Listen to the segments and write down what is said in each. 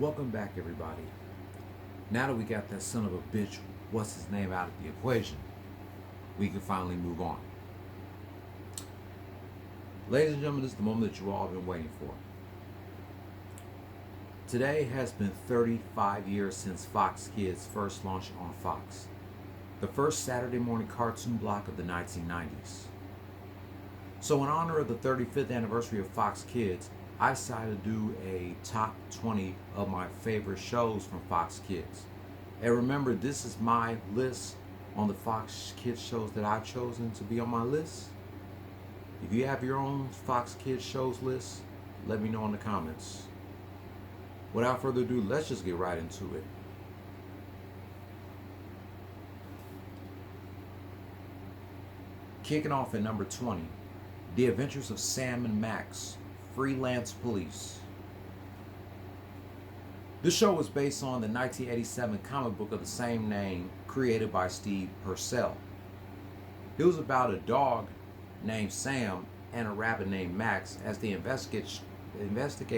Welcome back, everybody. Now that we got that son of a bitch, what's his name, out of the equation, we can finally move on. Ladies and gentlemen, this is the moment that you all have been waiting for. Today has been 35 years since Fox Kids first launched on Fox, the first Saturday morning cartoon block of the 1990s. So in honor of the 35th anniversary of Fox Kids, I decided to do a top 20 of my favorite shows from Fox Kids. And remember, this is my list on the Fox Kids shows that I've chosen to be on my list. If you have your own Fox Kids shows list, let me know in the comments. Without further ado, let's just get right into it. Kicking off at number 20, The Adventures of Sam and Max, Freelance Police. This show was based on the 1987 comic book of the same name, created by Steve Purcell. It was about a dog named Sam and a rabbit named Max as they investigate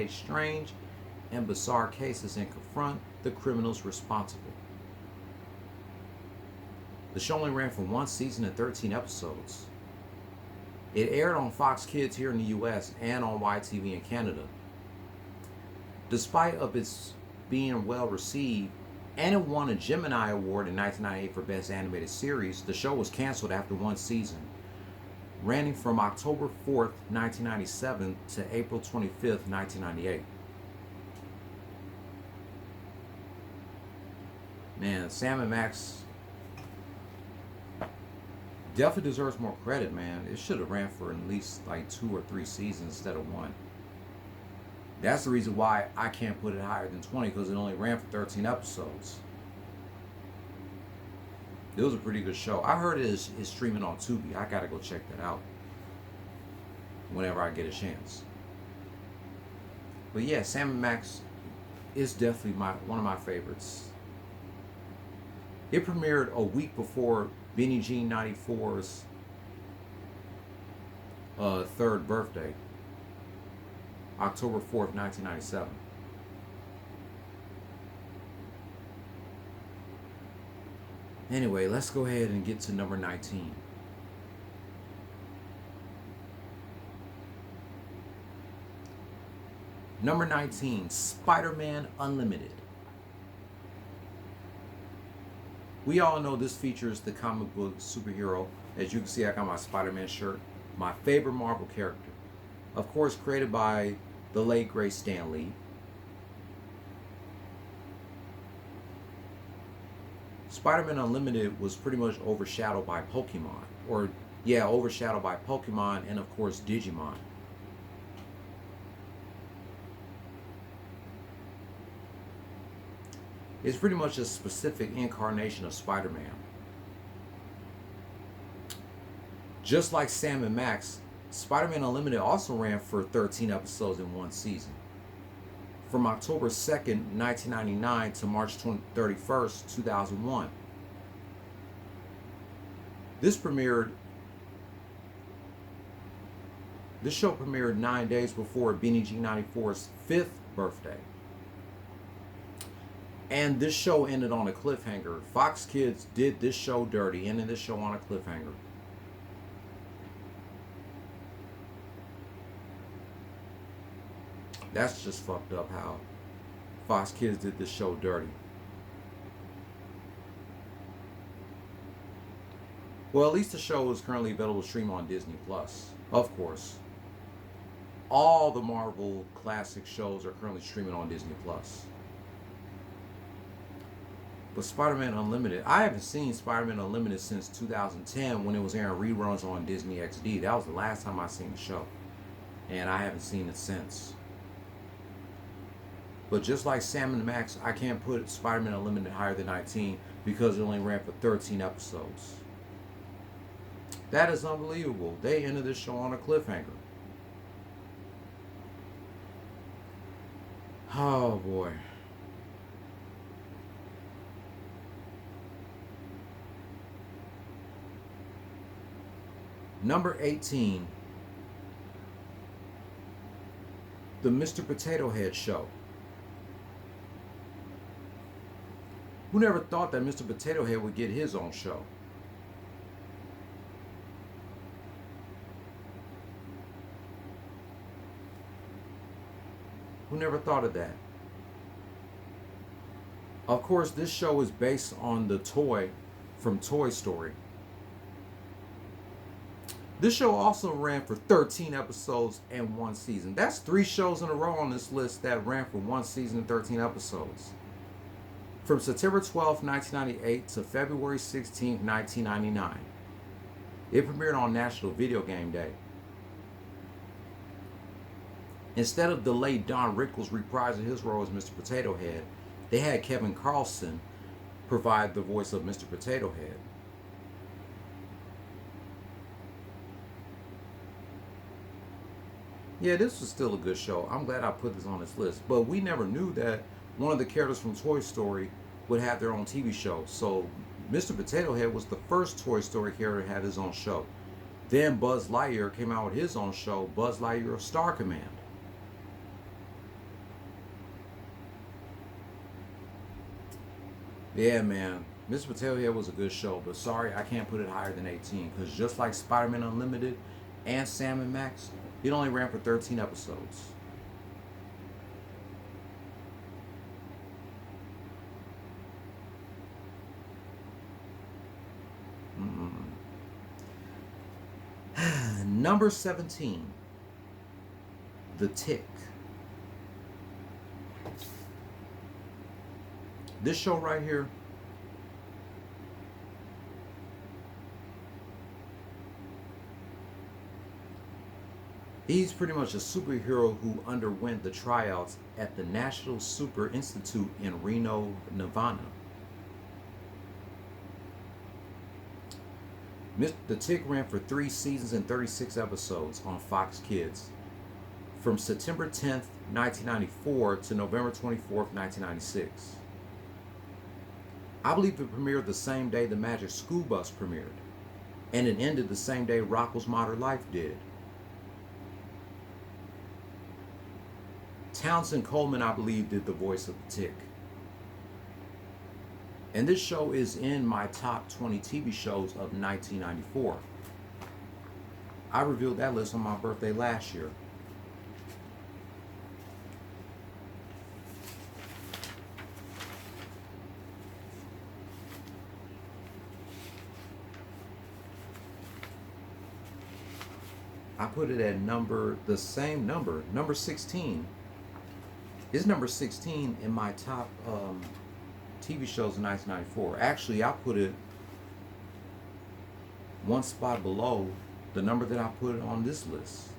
strange and bizarre cases and confront the criminals responsible. The show only ran for one season and 13 episodes. It aired on Fox Kids here in the US and on YTV in Canada. Despite of its being well received, and it won a Gemini Award in 1998 for Best Animated Series, the show was canceled after one season, running from October 4th, 1997 to April 25th, 1998. Man, Sam and Max definitely deserves more credit, man. It should have ran for at least like 2 or 3 seasons instead of one. That's the reason why I can't put it higher than 20, because it only ran for 13 episodes. It was a pretty good show. I heard it is streaming on Tubi. I gotta go check that out whenever I get a chance. But yeah, Sam and Max is definitely one of my favorites. It premiered a week before Benny Jean 94's third birthday, October 4th, 1997. Anyway, let's go ahead and get to number 19. Number 19, Spider-Man Unlimited. We all know this features the comic book superhero. As you can see, I got my Spider-Man shirt. My favorite Marvel character. Of course, created by the late great Stan Lee. Spider-Man Unlimited was pretty much overshadowed by Pokemon. Overshadowed by Pokemon and of course Digimon. It's pretty much a specific incarnation of Spider-Man. Just like Sam and Max, Spider-Man Unlimited also ran for 13 episodes in one season. From October 2nd, 1999 to March 31st, 2001. This show premiered 9 days before Benny G94's 5th birthday. And this show ended on a cliffhanger. Fox Kids did this show dirty, ended this show on a cliffhanger. That's just fucked up how Fox Kids did this show dirty. Well, at least the show is currently available to stream on Disney Plus. Of course, all the Marvel classic shows are currently streaming on Disney Plus. But Spider-Man Unlimited, I haven't seen Spider-Man Unlimited since 2010 when it was airing reruns on Disney XD. That was the last time I seen the show. And I haven't seen it since. But just like Sam and Max, I can't put Spider-Man Unlimited higher than 19 because it only ran for 13 episodes. That is unbelievable. They ended this show on a cliffhanger. Oh boy. Number 18, The Mr. Potato Head Show. Who never thought that Mr. Potato Head would get his own show? Who never thought of that? Of course, this show is based on the toy from Toy Story. This show also ran for 13 episodes and one season. That's 3 shows in a row on this list that ran for one season and 13 episodes. From September 12, 1998 to February 16, 1999. It premiered on National Video Game Day. Instead of the late Don Rickles reprising his role as Mr. Potato Head, they had Kevin Carlson provide the voice of Mr. Potato Head. Yeah, this was still a good show. I'm glad I put this on this list. But we never knew that one of the characters from Toy Story would have their own TV show. So Mr. Potato Head was the first Toy Story character to have his own show. Then Buzz Lightyear came out with his own show, Buzz Lightyear Star Command. Yeah, man. Mr. Potato Head was a good show, but sorry, I can't put it higher than 18 because just like Spider-Man Unlimited and Sam and Max, it only ran for 13 episodes. Number 17, The Tick. This show right here, he's pretty much a superhero who underwent the tryouts at the National Super Institute in Reno, Nevada. The Tick ran for 3 seasons and 36 episodes on Fox Kids from September 10th, 1994 to November 24th, 1996. I believe it premiered the same day the Magic School Bus premiered, and it ended the same day Rocko's Modern Life did. Townsend Coleman, I believe, did the voice of the Tick. And this show is in my top 20 TV shows of 1994. I revealed that list on my birthday last year. I put it at the same number, number 16. It's number 16 in my top TV shows in 1994. Actually, I put it one spot below the number that I put on this list.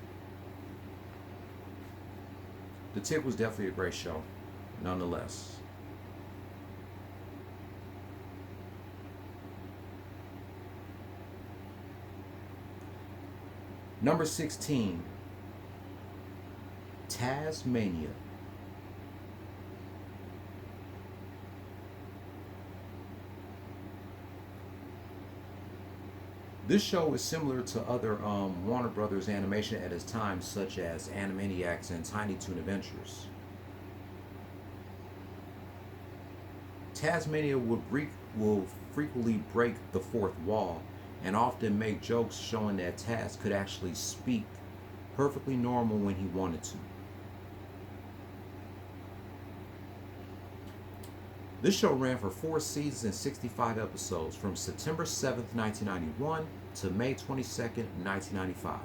The Tick was definitely a great show, nonetheless. Number 16, Taz-Mania. This show is similar to other Warner Brothers animation at its time, such as Animaniacs and Tiny Toon Adventures. Taz-Mania will frequently break the fourth wall and often make jokes showing that Taz could actually speak perfectly normal when he wanted to. This show ran for 4 seasons and 65 episodes from September 7th, 1991 to May 22nd, 1995.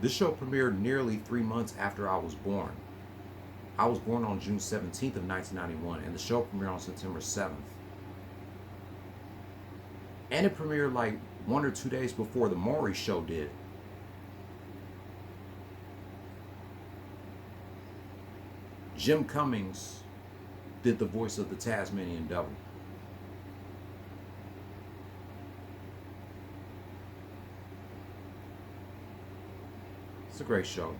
This show premiered nearly 3 months after I was born. I was born on June 17th of 1991 and the show premiered on September 7th. And it premiered like 1 or 2 days before the Maury show did. Jim Cummings did the voice of the Tasmanian Devil. It's a great show.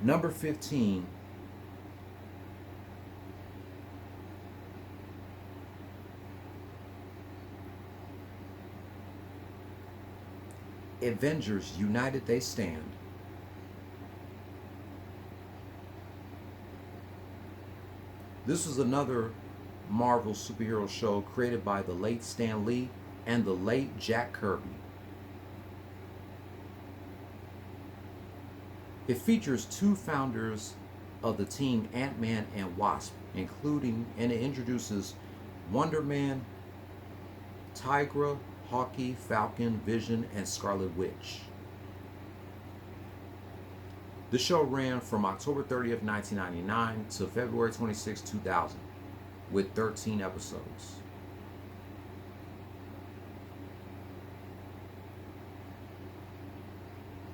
Number 15, Avengers United They Stand. This was another Marvel superhero show created by the late Stan Lee and the late Jack Kirby. It features two founders of the team Ant-Man and Wasp, and it introduces Wonder Man, Tigra, Hawkeye, Falcon, Vision, and Scarlet Witch. The show ran from October 30th, 1999 to February 26, 2000, with 13 episodes.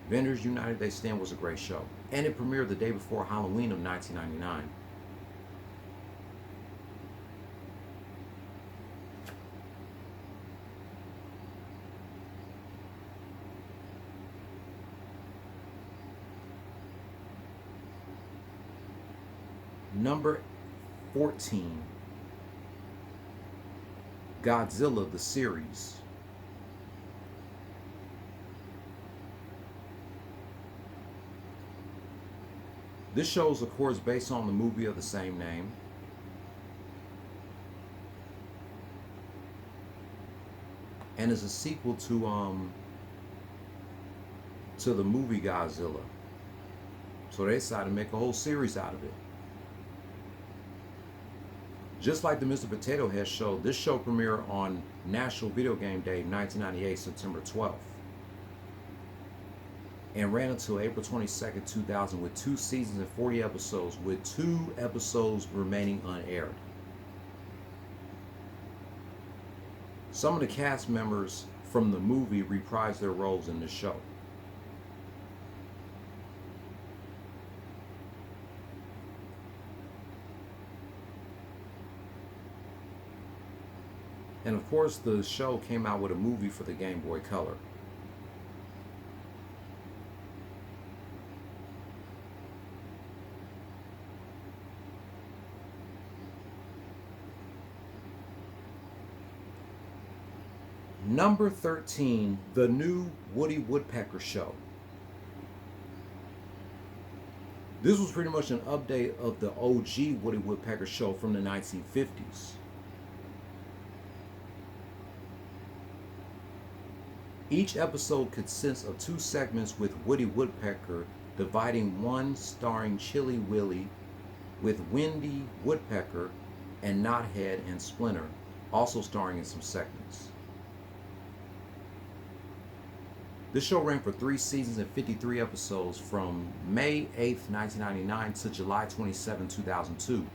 Avengers United They Stand was a great show, and it premiered the day before Halloween of 1999. Number 14, Godzilla the series. This show is, of course, based on the movie of the same name. And is a sequel to the movie Godzilla. So they decided to make a whole series out of it. Just like the Mr. Potato Head show, this show premiered on National Video Game Day 1998, September 12th. And ran until April 22nd, 2000 with 2 seasons and 40 episodes, with 2 episodes remaining unaired. Some of the cast members from the movie reprised their roles in the show. And of course, the show came out with a movie for the Game Boy Color. Number 13, the new Woody Woodpecker show. This was pretty much an update of the OG Woody Woodpecker show from the 1950s. Each episode consists of 2 segments with Woody Woodpecker, dividing one starring Chilly Willy with Wendy Woodpecker and Knothead and Splinter, also starring in some segments. This show ran for 3 seasons and 53 episodes from May 8th, 1999 to July 27, 2002.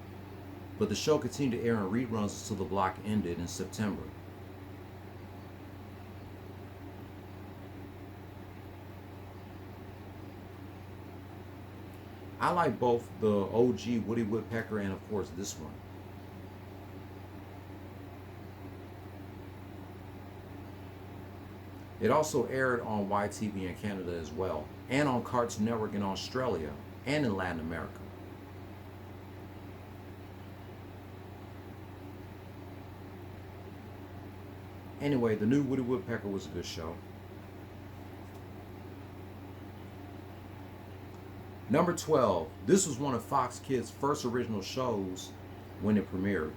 But the show continued to air in reruns until the block ended in September. I like both the OG Woody Woodpecker and, of course, this one. It also aired on YTV in Canada as well, and on Cartoon Network in Australia and in Latin America. Anyway, the new Woody Woodpecker was a good show. Number 12, this was one of Fox Kids' first original shows when it premiered.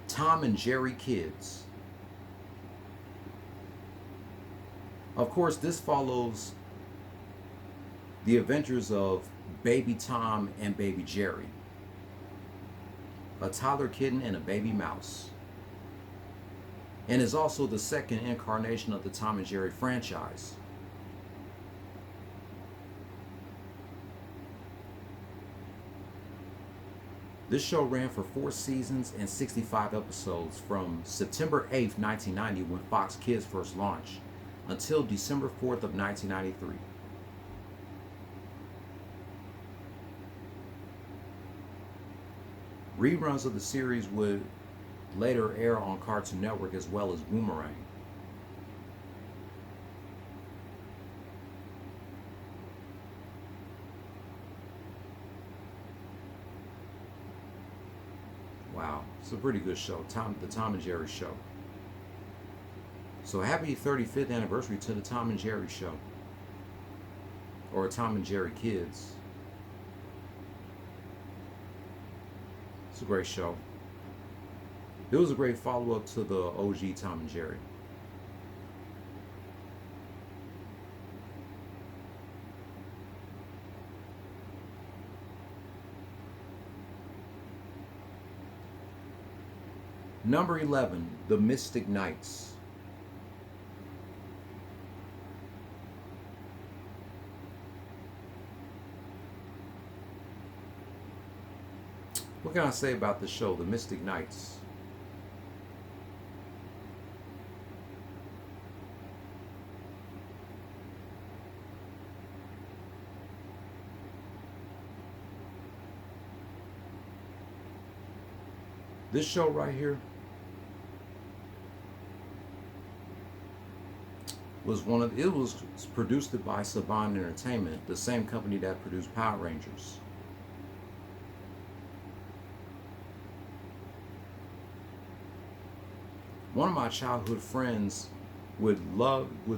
Tom and Jerry Kids. Of course, this follows the adventures of Baby Tom and Baby Jerry, a toddler kitten and a baby mouse, and is also the second incarnation of the Tom and Jerry franchise. This show ran for 4 seasons and 65 episodes from September 8th, 1990, when Fox Kids first launched, until December 4th of 1993. Reruns of the series would later air on Cartoon Network as well as Boomerang. Wow, it's a pretty good show, the Tom and Jerry show. So happy 35th anniversary to the Tom and Jerry show. Or Tom and Jerry Kids. It's a great show. It was a great follow-up to the OG Tom and Jerry. Number 11, The Mystic Knights. What can I say about the show, The Mystic Knights? This show right here was it was produced by Saban Entertainment, the same company that produced Power Rangers. One of my childhood friends would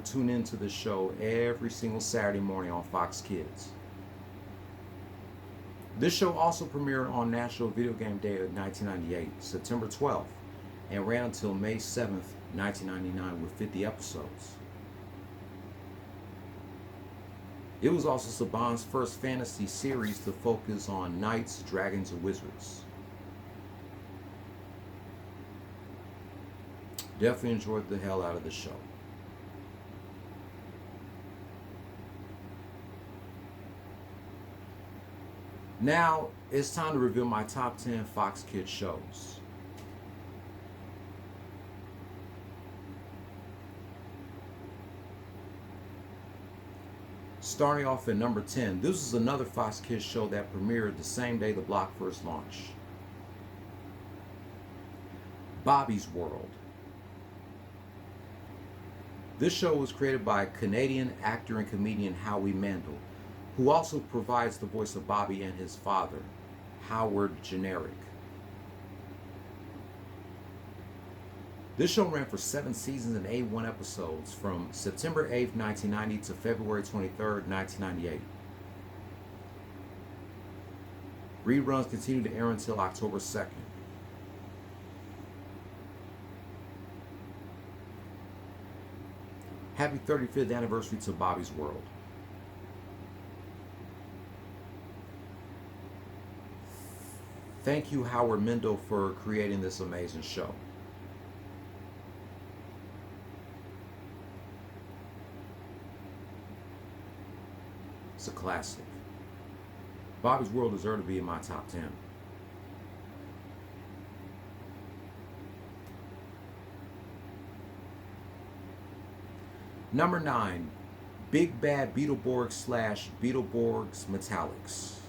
tune into the show every single Saturday morning on Fox Kids. This show also premiered on National Video Game Day of 1998, September 12th, and ran until May 7th, 1999 with 50 episodes. It was also Saban's first fantasy series to focus on knights, dragons, and wizards. Definitely enjoyed the hell out of the show. Now it's time to reveal my top 10 Fox Kids shows. Starting off at number 10, this is another Fox Kids show that premiered the same day the block first launched. Bobby's World. This show was created by Canadian actor and comedian Howie Mandel, who also provides the voice of Bobby and his father, Howard Generic. This show ran for 7 seasons and 81 episodes from September 8th, 1990 to February 23rd, 1998. Reruns continued to air until October 2nd. Happy 35th anniversary to Bobby's World. Thank you, Howard Mendel, for creating this amazing show. It's a classic. Bobby's World deserved to be in my top 10. Number 9, Big Bad Beetleborgs / Beetleborgs Metallics.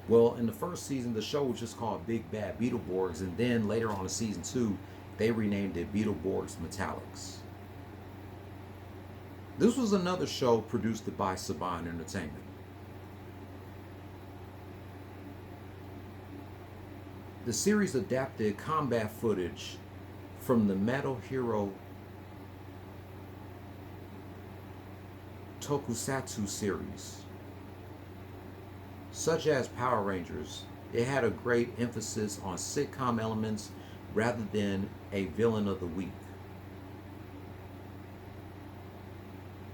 Well, in the first season, the show was just called Big Bad Beetleborgs, and then later on in season 2, they renamed it Beetleborgs Metallics. This was another show produced by Saban Entertainment. The series adapted combat footage from the Metal Hero Tokusatsu series, such as Power Rangers. It had a great emphasis on sitcom elements rather than a villain of the week.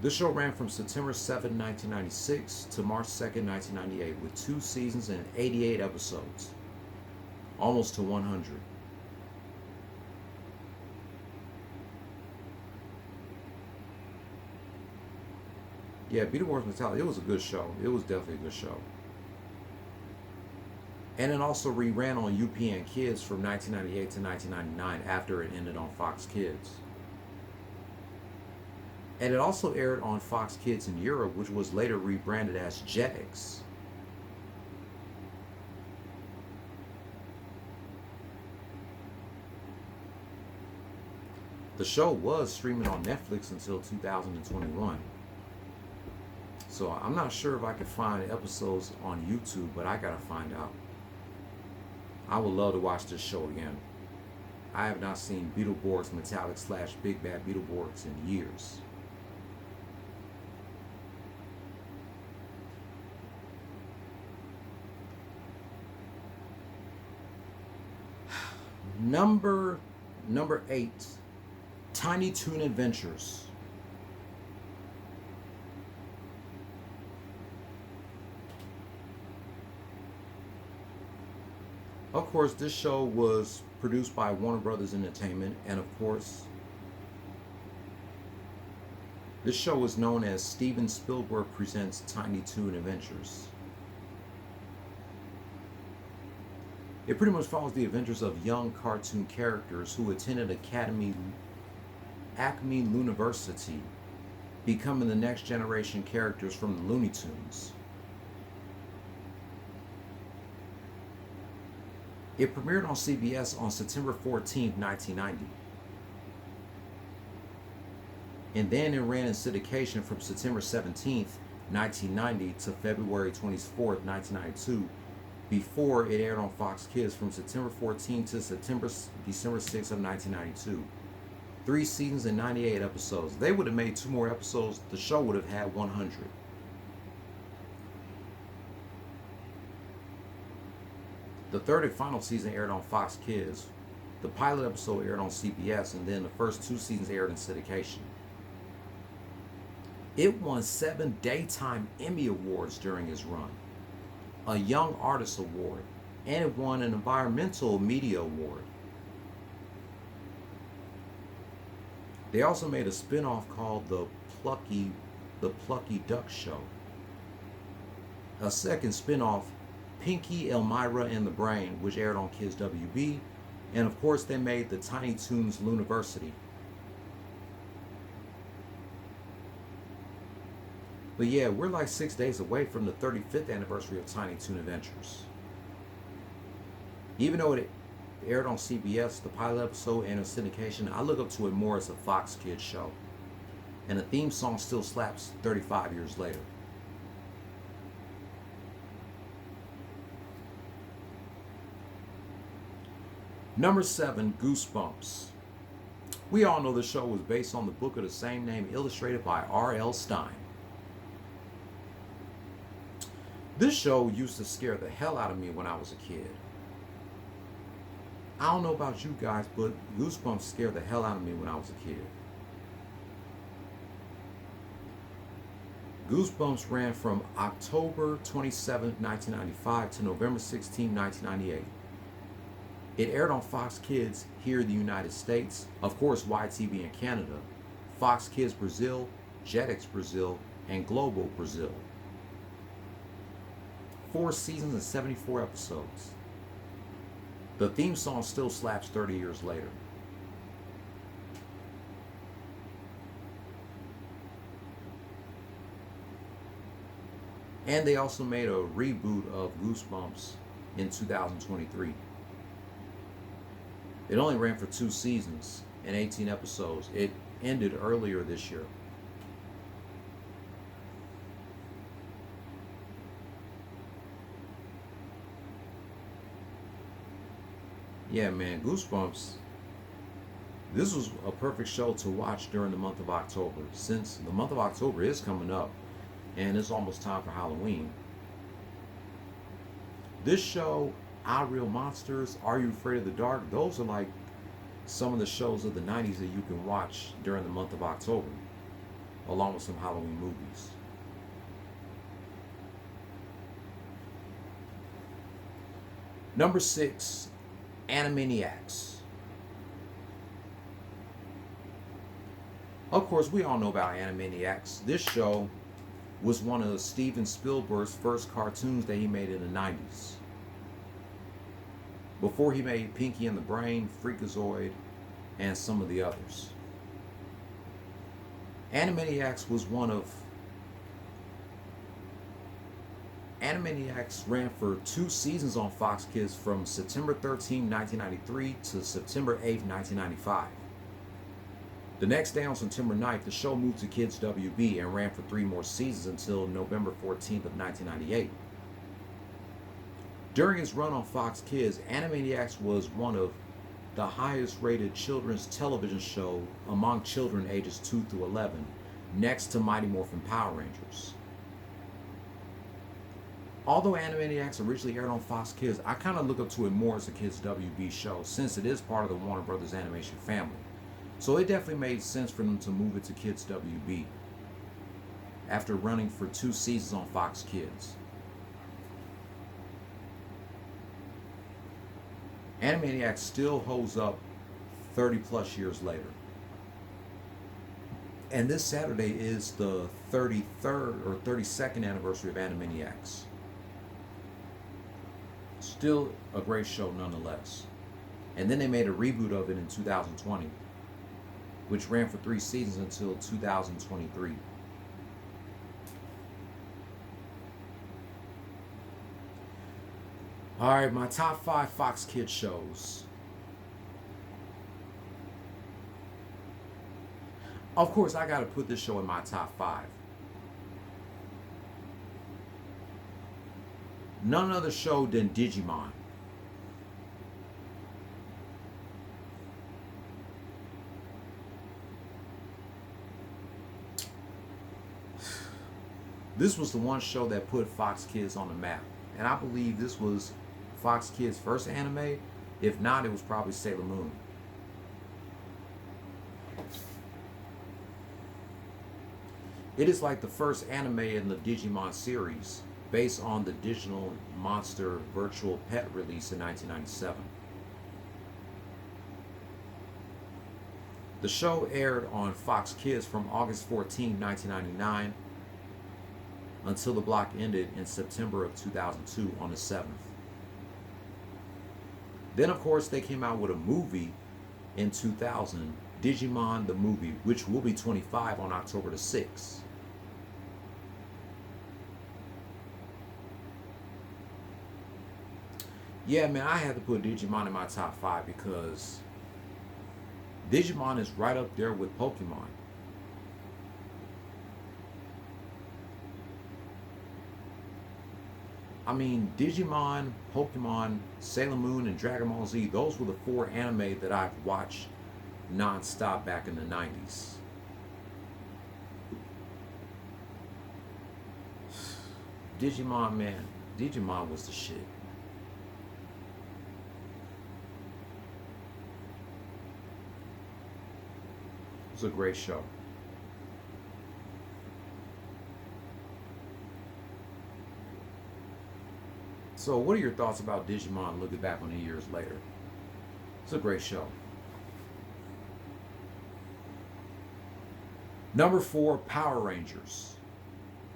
This show ran from September 7, 1996 to March 2nd, 1998 with 2 seasons and 88 episodes, almost to 100. Yeah, Beetleborgs Metallics, it was a good show. It was definitely a good show. And it also reran on UPN Kids from 1998 to 1999 after it ended on Fox Kids. And it also aired on Fox Kids in Europe, which was later rebranded as Jetix. The show was streaming on Netflix until 2021. So I'm not sure if I can find episodes on YouTube, but I gotta find out. I would love to watch this show again. I have not seen Beetleborgs Metallic / Big Bad Beetleborgs in years. Number 8, Tiny Toon Adventures. Of course, this show was produced by Warner Brothers Entertainment, and of course, this show is known as Steven Spielberg Presents Tiny Toon Adventures. It pretty much follows the adventures of young cartoon characters who attended Acme University, becoming the next generation characters from the Looney Tunes. It premiered on CBS on September 14, 1990. And then it ran in syndication from September 17, 1990 to February 24, 1992, before it aired on Fox Kids from September 14 to December 6 of 1992. 3 seasons and 98 episodes. They would have made 2 more episodes, the show would have had 100. The third and final season aired on Fox Kids. The pilot episode aired on CBS, and then the first 2 seasons aired in syndication. It won 7 Daytime Emmy Awards during its run, a Young Artist Award, and it won an Environmental Media Award. They also made a spin-off called The Plucky Duck Show. A second spin-off, Pinky, Elmira, and the Brain, which aired on Kids WB, and of course they made the Tiny Toons Looniversity. But yeah, we're like 6 days away from the 35th anniversary of Tiny Toon Adventures. Even though it aired on CBS, the pilot episode and in syndication, I look up to it more as a Fox Kids show. And the theme song still slaps 35 years later. Number 7, Goosebumps. We all know the show was based on the book of the same name, illustrated by R.L. Stine. This show used to scare the hell out of me when I was a kid. I don't know about you guys, but Goosebumps scared the hell out of me when I was a kid. Goosebumps ran from October 27, 1995 to November 16, 1998. It aired on Fox Kids here in the United States, of course YTV in Canada, Fox Kids Brazil, Jetix Brazil, and Global Brazil. 4 seasons and 74 episodes. The theme song still slaps 30 years later. And they also made a reboot of Goosebumps in 2023. It only ran for 2 seasons and 18 episodes. It ended earlier this year. Yeah, man, Goosebumps. This was a perfect show to watch during the month of October, since the month of October is coming up and it's almost time for Halloween. This show, Our Real Monsters, Are You Afraid of the Dark? Those are like some of the shows of the 90s that you can watch during the month of October, along with some Halloween movies. Number 6, Animaniacs. Of course, we all know about Animaniacs. This show was one of Steven Spielberg's first cartoons that he made in the 90s. Before he made Pinky and the Brain, Freakazoid, and some of the others. Animaniacs ran for 2 seasons on Fox Kids from September 13, 1993 to September 8, 1995. The next day on September 9th, the show moved to Kids WB and ran for 3 more seasons until November 14th of 1998. During its run on Fox Kids, Animaniacs was one of the highest rated children's television show among children ages 2 through 11, next to Mighty Morphin Power Rangers. Although Animaniacs originally aired on Fox Kids, I kind of look up to it more as a kids' WB show since it is part of the Warner Brothers animation family. So it definitely made sense for them to move it to Kids WB after running for 2 seasons on Fox Kids. Animaniacs still holds up 30 plus years later. And this Saturday is the 33rd or 32nd anniversary of Animaniacs. Still a great show nonetheless. And then they made a reboot of it in 2020, which ran for 3 seasons until 2023. Alright, my top 5 Fox Kids shows. Of course, I gotta put this show in my top 5. None other show than Digimon. This was the one show that put Fox Kids on the map. And I believe this was Fox Kids' first anime. If not, it was probably Sailor Moon. It is like the first anime in the Digimon series, based on the Digital Monster Virtual Pet release in 1997. The show aired on Fox Kids from August 14, 1999 until the block ended in September of 2002 on the 7th. Then of course they came out with a movie in 2000, Digimon the Movie, which will be 25 on October the 6th. Yeah, man, I had to put Digimon in my top 5 because Digimon is right up there with Pokemon. I mean, Digimon, Pokemon, Sailor Moon, and Dragon Ball Z, those were the 4 anime that I've watched non-stop back in the 90s. Digimon, man, Digimon was the shit. It was a great show. So what are your thoughts about Digimon looking back on it years later? It's a great show. Number 4, Power Rangers.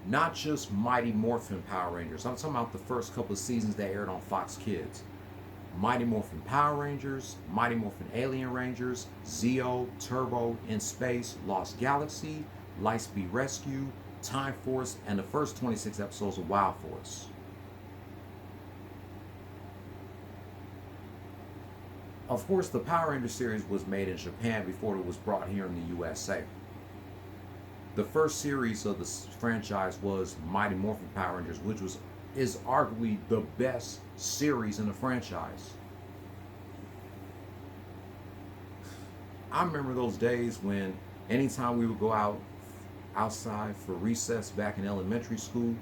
Not just Mighty Morphin Power Rangers. I'm talking about the first couple of seasons that aired on Fox Kids. Mighty Morphin Power Rangers, Mighty Morphin Alien Rangers, Zeo, Turbo, In Space, Lost Galaxy, Lightspeed Rescue, Time Force, and the first 26 episodes of Wild Force. Of course, the Power Rangers series was made in Japan before it was brought here in the USA. The first series of the franchise was Mighty Morphin Power Rangers, which is arguably the best series in the franchise. I remember those days when anytime we would go outside for recess back in elementary school,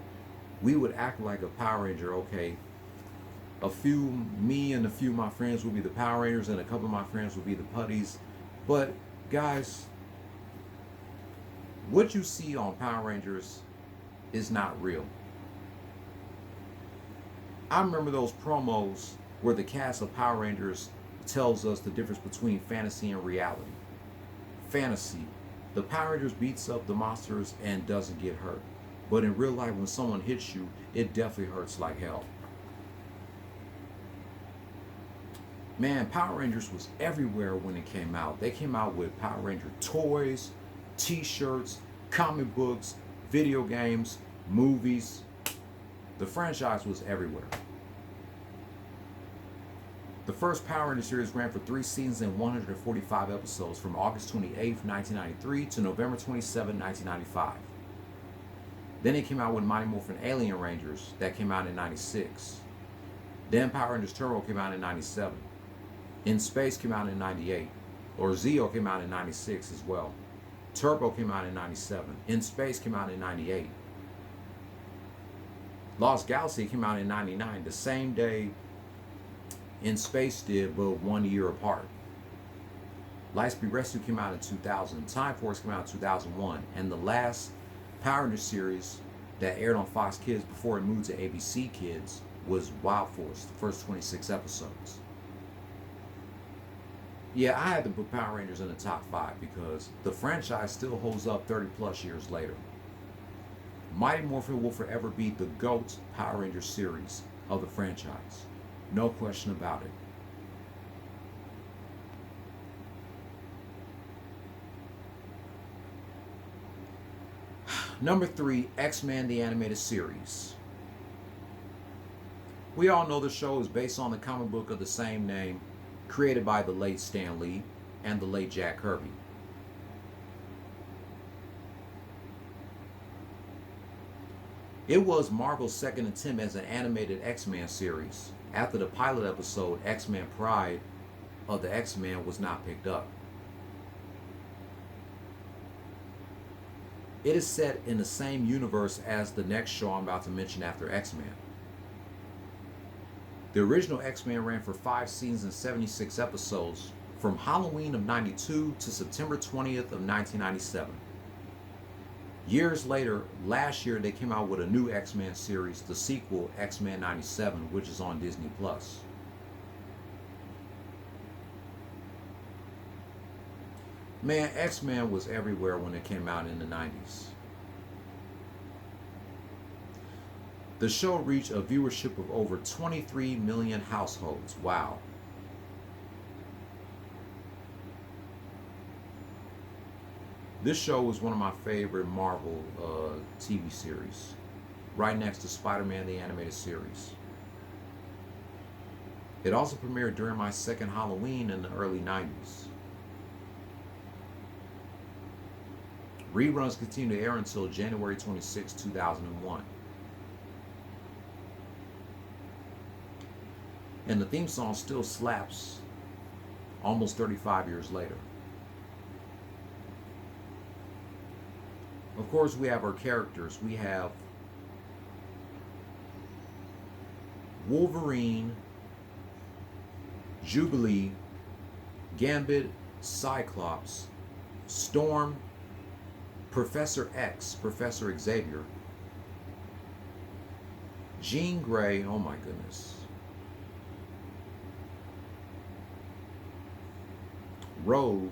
we would act like a Power Ranger. Okay, me and a few of my friends would be the Power Rangers and a couple of my friends would be the Putties. But guys, what you see on Power Rangers is not real. I remember those promos where the cast of Power Rangers tells us the difference between fantasy and reality. Fantasy, the Power Rangers beats up the monsters and doesn't get hurt. But in real life, when someone hits you, it definitely hurts like hell. Man, Power Rangers was everywhere when it came out. They came out with Power Ranger toys, t-shirts, comic books, video games, movies. The franchise was everywhere. The first Power Rangers series ran for 3 seasons and 145 episodes from August 28, 1993 to November 27, 1995. Then it came out with Mighty Morphin Alien Rangers that came out in 96. Then Power Rangers Turbo came out in 97. In Space came out in 98, or Zeo came out in 96 as well. Turbo came out in 97. In Space came out in 98. Lost Galaxy came out in 99, the same day In Space did, but 1 year apart. Lightspeed Rescue came out in 2000. Time Force came out in 2001. And the last Power Rangers series that aired on Fox Kids before it moved to ABC Kids was Wild Force, the first 26 episodes. Yeah, I had to put Power Rangers in the top 5 because the franchise still holds up 30 plus years later. Mighty Morphin will forever be the GOAT Power Rangers series of the franchise. No question about it. Number 3, X-Men the Animated Series. We all know the show is based on the comic book of the same name, created by the late Stan Lee and the late Jack Kirby. It was Marvel's second attempt as an animated X-Men series, after the pilot episode X-Men Pride of the X-Men was not picked up. It is set in the same universe as the next show I'm about to mention after X-Men. The original X-Men ran for 5 seasons and 76 episodes from Halloween of 92 to September 20th of 1997. Years later, last year they came out with a new X-Men series, the sequel X-Men 97, which is on Disney+. Man, X-Men was everywhere when it came out in the 90s. The show reached a viewership of over 23 million households. Wow. This show was one of my favorite Marvel TV series, right next to Spider-Man the Animated Series. It also premiered during my second Halloween in the early 90s. Reruns continue to air until January 26, 2001. And the theme song still slaps almost 35 years later. Of course, we have our characters. We have Wolverine, Jubilee, Gambit, Cyclops, Storm, Professor X, Professor Xavier, Jean Grey, oh my goodness, Rogue,